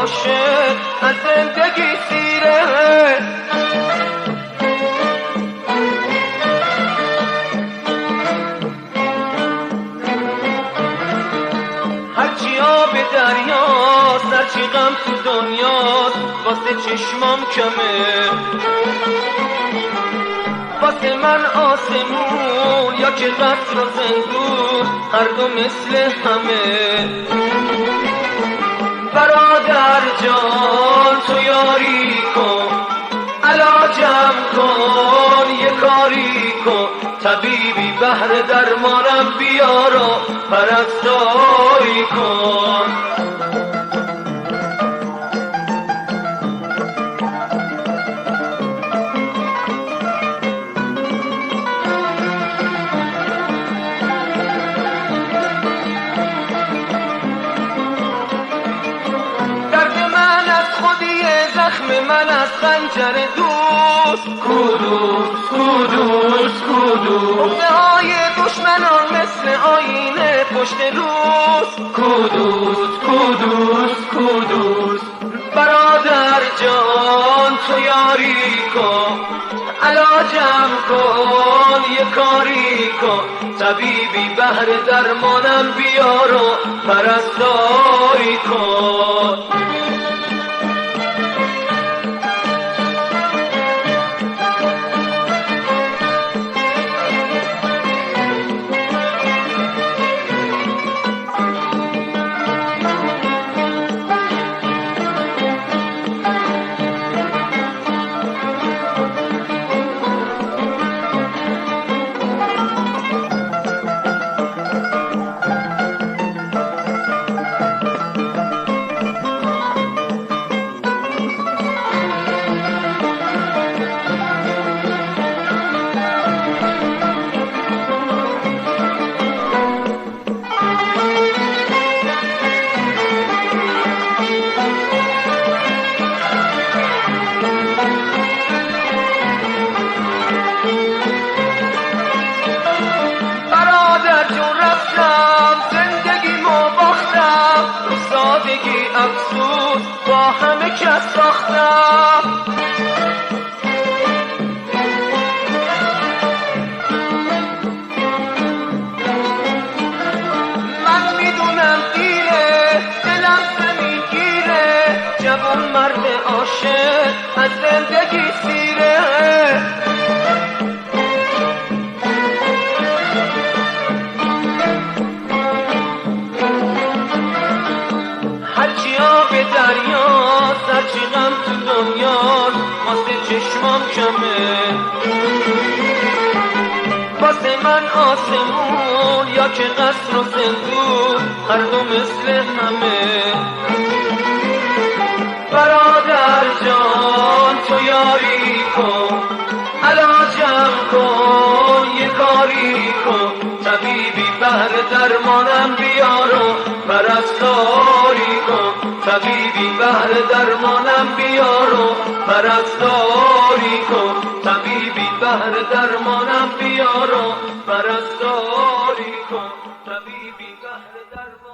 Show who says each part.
Speaker 1: عاشق از زندگی سیره. هرچی آب دریاست، هرچی غم تو دنیاست، واسه چشمام کمه. واسه من آسمون یا که قصر و زندون، هر دو مثل همه. برادر جان تو یاری کن، علاجم کن، یه کاری کن. طبیبی بهر درمانم بیار و پرستاری کن. زخم من از خنجر دوست، کودوست کودوست کودوست. حفظه های دشمنان مثل آینه پشت روست، کودوست کودوست کودوست. برادر جان تو یاری کن، علاجم کن، یه کاری کن. طبیبی بهر درمانم بیار و پرستاری کن. افسوس با همه کس ساختم. من میدونم دیره، دلم زمین گیره. جوان مرد عاشق از زندگی سیره. دریاست، هرچی غم تو دنیاست، واسه چشمام کمه. واسه من آسمون یا که قصر و زندون، هر دو مثل همه. برادر جان تو یاری کن، علاجم کن، یه کاری کن. طبیبی بهر درمانم بیار و پرستاری کن. طبیبی بهر درمانم بیار و پرستاری کن. طبیبی بهر درمانم بیار و پرستاری کن. طبیبی بهر درمانم